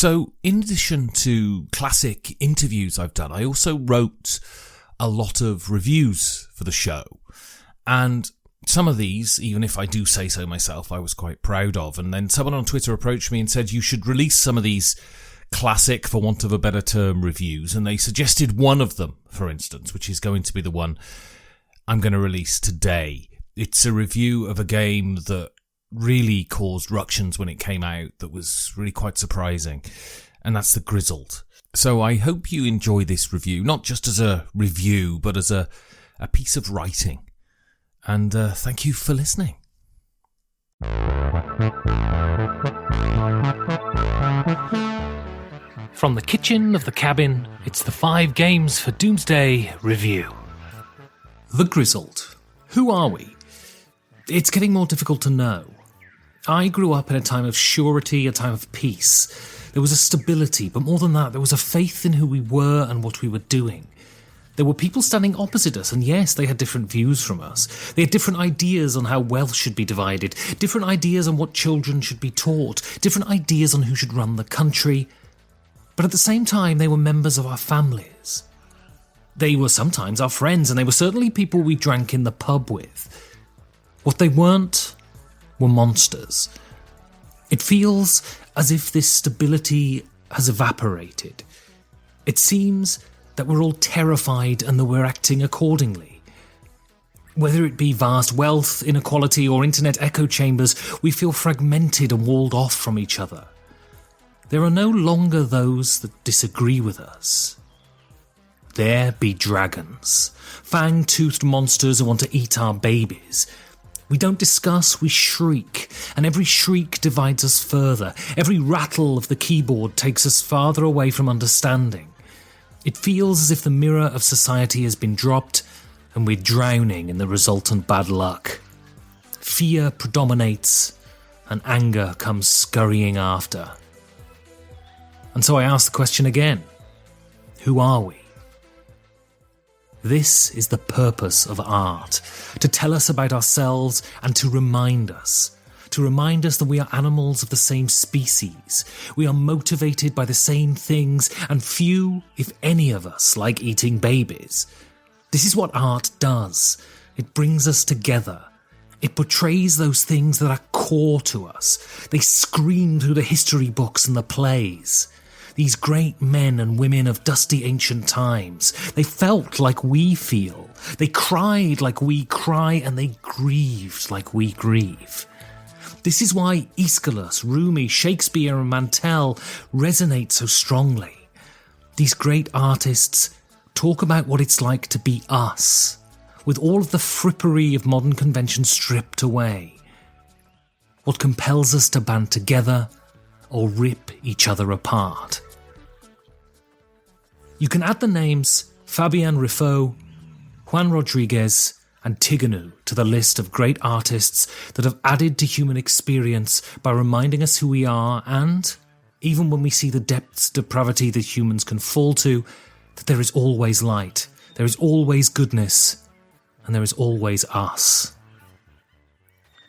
So, in addition to classic interviews I've done, I also wrote a lot of reviews for the show. And some of these, even if I do say so myself, I was quite proud of. And then someone on Twitter approached me and said, you should release some of these classic, for want of a better term, reviews. And they suggested one of them, for instance, which is going to be the one I'm going to release today. It's a review of a game that really caused ructions when it came out, that was really quite surprising, and that's the Grizzled. So I hope you enjoy this review, not just as a review, but as a piece of writing. And thank you for listening. From the kitchen of the cabin, it's the 5 Games for Doomsday review. The Grizzled. Who are we? It's getting more difficult to know. I grew up in a time of surety, a time of peace. There was a stability, but more than that, there was a faith in who we were and what we were doing. There were people standing opposite us, and yes, they had different views from us. They had different ideas on how wealth should be divided, different ideas on what children should be taught, different ideas on who should run the country. But at the same time, they were members of our families. They were sometimes our friends, and they were certainly people we drank in the pub with. What they weren't were monsters. It feels as if this stability has evaporated. It seems that we're all terrified and that we're acting accordingly. Whether it be vast wealth, inequality, or internet echo chambers, we feel fragmented and walled off from each other. There are no longer those that disagree with us. There be dragons, fang-toothed monsters who want to eat our babies. We don't discuss, we shriek, and every shriek divides us further. Every rattle of the keyboard takes us farther away from understanding. It feels as if the mirror of society has been dropped, and we're drowning in the resultant bad luck. Fear predominates, and anger comes scurrying after. And so I ask the question again, who are we? This is the purpose of art, to tell us about ourselves and to remind us that we are animals of the same species. We are motivated by the same things, and few, if any of us, like eating babies. This is what art does. It brings us together. It portrays those things that are core to us. They scream through the history books and the plays. These great men and women of dusty ancient times, they felt like we feel. They cried like we cry, and they grieved like we grieve. This is why Aeschylus, Rumi, Shakespeare and Mantell resonate so strongly. These great artists talk about what it's like to be us, with all of the frippery of modern convention stripped away. What compels us to band together or rip each other apart. You can add the names Fabian Riffaut, Juan Rodriguez, and Tiganu to the list of great artists that have added to human experience by reminding us who we are, and, even when we see the depths of depravity that humans can fall to, that there is always light, there is always goodness, and there is always us.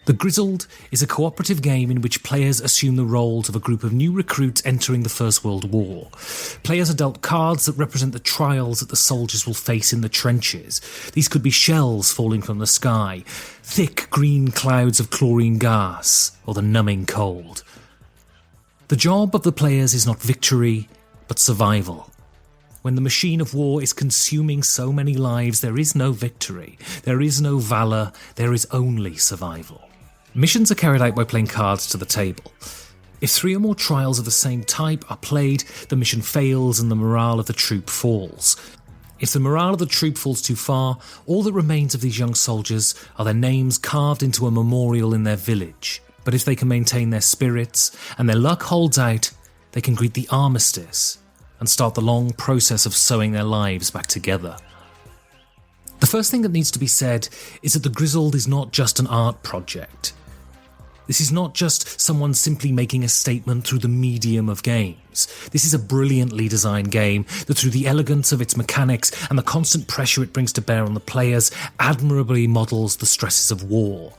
The Grizzled is a cooperative game in which players assume the roles of a group of new recruits entering the First World War. Players are dealt cards that represent the trials that the soldiers will face in the trenches. These could be shells falling from the sky, thick green clouds of chlorine gas, or the numbing cold. The job of the players is not victory, but survival. When the machine of war is consuming so many lives, there is no victory, there is no valour, there is only survival. Missions are carried out by playing cards to the table. If 3 or more trials of the same type are played, the mission fails and the morale of the troop falls. If the morale of the troop falls too far, all that remains of these young soldiers are their names carved into a memorial in their village. But if they can maintain their spirits and their luck holds out, they can greet the armistice and start the long process of sewing their lives back together. The first thing that needs to be said is that the Grizzled is not just an art project. This is not just someone simply making a statement through the medium of games. This is a brilliantly designed game that, through the elegance of its mechanics and the constant pressure it brings to bear on the players, admirably models the stresses of war.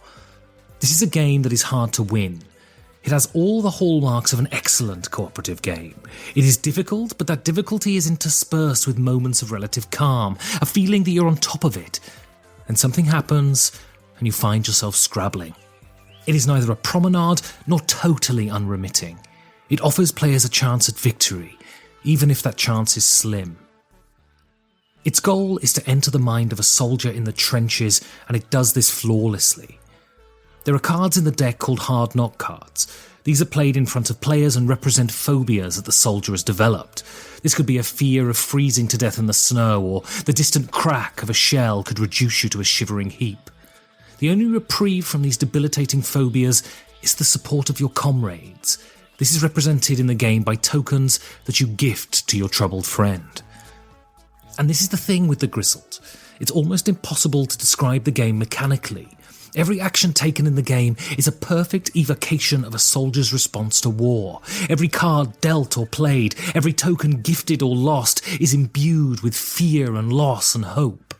This is a game that is hard to win. It has all the hallmarks of an excellent cooperative game. It is difficult, but that difficulty is interspersed with moments of relative calm, a feeling that you're on top of it. And something happens, and you find yourself scrabbling. It is neither a promenade nor totally unremitting. It offers players a chance at victory, even if that chance is slim. Its goal is to enter the mind of a soldier in the trenches, and it does this flawlessly. There are cards in the deck called hard knock cards. These are played in front of players and represent phobias that the soldier has developed. This could be a fear of freezing to death in the snow, or the distant crack of a shell could reduce you to a shivering heap. The only reprieve from these debilitating phobias is the support of your comrades. This is represented in the game by tokens that you gift to your troubled friend. And this is the thing with the Grizzled. It's almost impossible to describe the game mechanically. Every action taken in the game is a perfect evocation of a soldier's response to war. Every card dealt or played, every token gifted or lost is imbued with fear and loss and hope.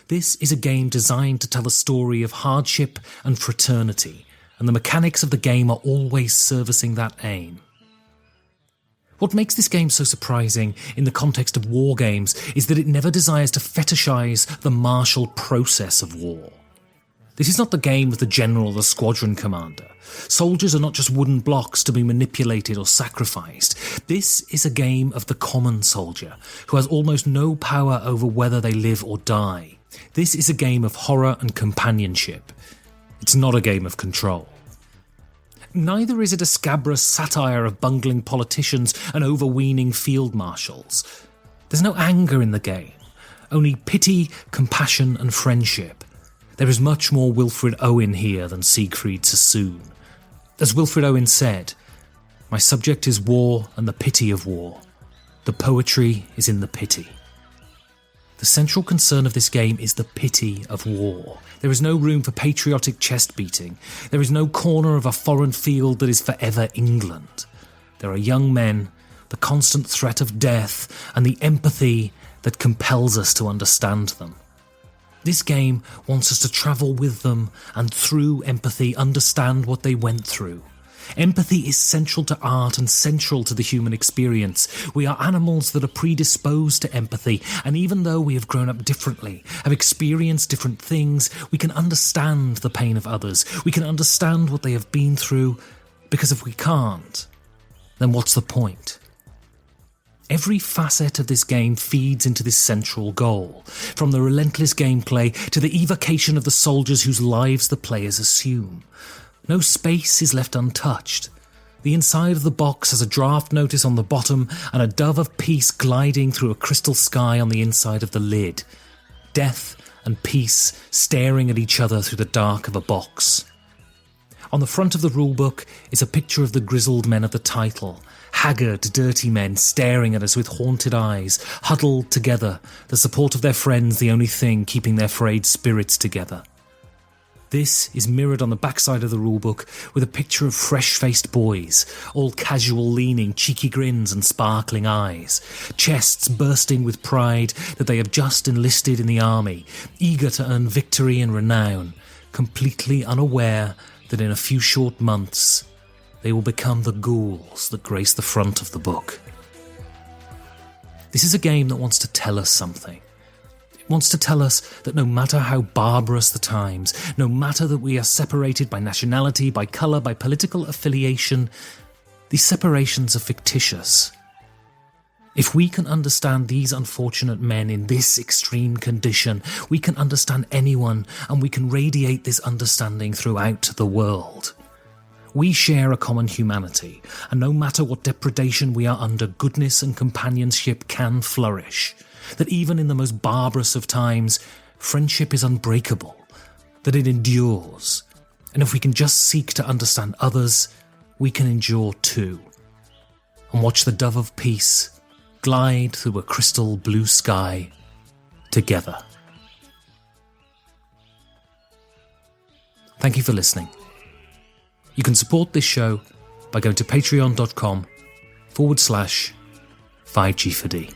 This is a game designed to tell a story of hardship and fraternity, and the mechanics of the game are always servicing that aim. What makes this game so surprising in the context of war games is that it never desires to fetishize the martial process of war. This is not the game of the general or the squadron commander. Soldiers are not just wooden blocks to be manipulated or sacrificed. This is a game of the common soldier, who has almost no power over whether they live or die. This is a game of horror and companionship. It's not a game of control. Neither is it a scabrous satire of bungling politicians and overweening field marshals. There's no anger in the game, only pity, compassion and friendship. There is much more Wilfred Owen here than Siegfried Sassoon. As Wilfred Owen said, "My subject is war and the pity of war. The poetry is in the pity." The central concern of this game is the pity of war. There is no room for patriotic chest beating. There is no corner of a foreign field that is forever England. There are young men, the constant threat of death, and the empathy that compels us to understand them. This game wants us to travel with them and through empathy understand what they went through. Empathy is central to art and central to the human experience. We are animals that are predisposed to empathy, and even though we have grown up differently, have experienced different things, we can understand the pain of others. We can understand what they have been through, because if we can't, then what's the point? Every facet of this game feeds into this central goal, from the relentless gameplay to the evocation of the soldiers whose lives the players assume. No space is left untouched. The inside of the box has a draft notice on the bottom and a dove of peace gliding through a crystal sky on the inside of the lid. Death and peace staring at each other through the dark of a box. On the front of the rulebook is a picture of the grizzled men of the title, haggard, dirty men staring at us with haunted eyes, huddled together, the support of their friends the only thing keeping their frayed spirits together. This is mirrored on the backside of the rulebook with a picture of fresh-faced boys, all casual leaning, cheeky grins and sparkling eyes, chests bursting with pride that they have just enlisted in the army, eager to earn victory and renown, completely unaware that in a few short months they will become the ghouls that grace the front of the book. This is a game that wants to tell us something. It wants to tell us that no matter how barbarous the times, no matter that we are separated by nationality, by colour, by political affiliation, these separations are fictitious. If we can understand these unfortunate men in this extreme condition, we can understand anyone, and we can radiate this understanding throughout the world. We share a common humanity, and no matter what depredation we are under, goodness and companionship can flourish. That even in the most barbarous of times, friendship is unbreakable, that it endures, and if we can just seek to understand others, we can endure too, and watch the dove of peace glide through a crystal blue sky together. Thank you for listening. You can support this show by going to patreon.com/5G4D.